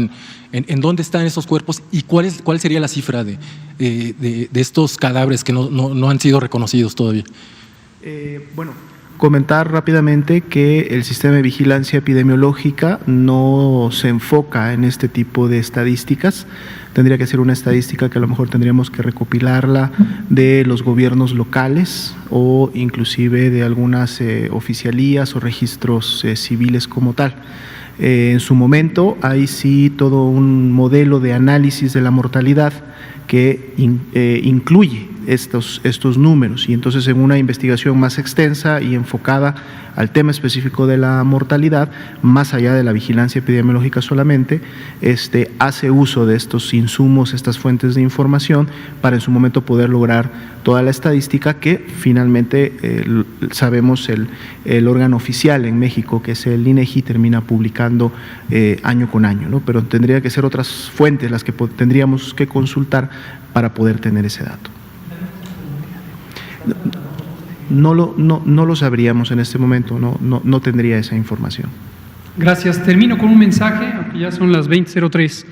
en dónde están esos cuerpos y cuál sería la cifra de estos cadáveres que no han sido reconocidos todavía. Bueno, comentar rápidamente que el sistema de vigilancia epidemiológica no se enfoca en este tipo de estadísticas. Tendría que ser una estadística que a lo mejor tendríamos que recopilarla de los gobiernos locales o inclusive de algunas oficialías o registros civiles como tal. En su momento hay sí todo un modelo de análisis de la mortalidad que incluye estos números y entonces en una investigación más extensa y enfocada al tema específico de la mortalidad, más allá de la vigilancia epidemiológica solamente, hace uso de estos insumos, estas fuentes de información para en su momento poder lograr toda la estadística que finalmente sabemos el órgano oficial en México, que es el INEGI, termina publicando año con año, ¿no? Pero tendría que ser otras fuentes las que tendríamos que consultar para poder tener ese dato. No lo sabríamos en este momento, no tendría esa información. Gracias. Termino con un mensaje, aunque ya son las 20:03.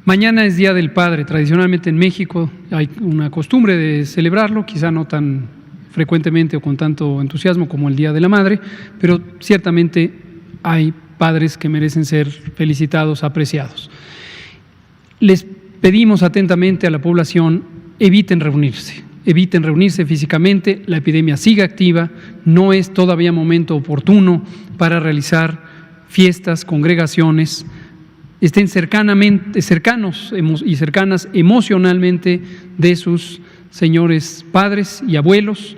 Mañana es Día del Padre. Tradicionalmente en México hay una costumbre de celebrarlo, quizá no tan frecuentemente o con tanto entusiasmo como el Día de la Madre, pero ciertamente hay padres que merecen ser felicitados, apreciados. Les pedimos atentamente a la población, eviten reunirse físicamente, la epidemia sigue activa, no es todavía momento oportuno para realizar fiestas, congregaciones, estén cercanos y cercanas emocionalmente de sus señores padres y abuelos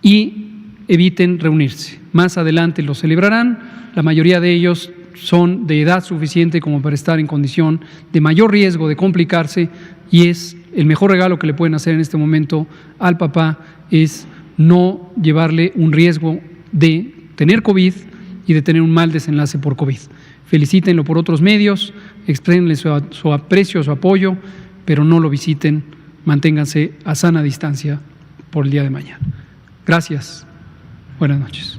y eviten reunirse. Más adelante lo celebrarán, la mayoría de ellos son de edad suficiente como para estar en condición de mayor riesgo de complicarse y es el mejor regalo que le pueden hacer en este momento al papá es no llevarle un riesgo de tener COVID y de tener un mal desenlace por COVID. Felicítenlo por otros medios, exprésenle su aprecio, su apoyo, pero no lo visiten, manténganse a sana distancia por el día de mañana. Gracias. Buenas noches.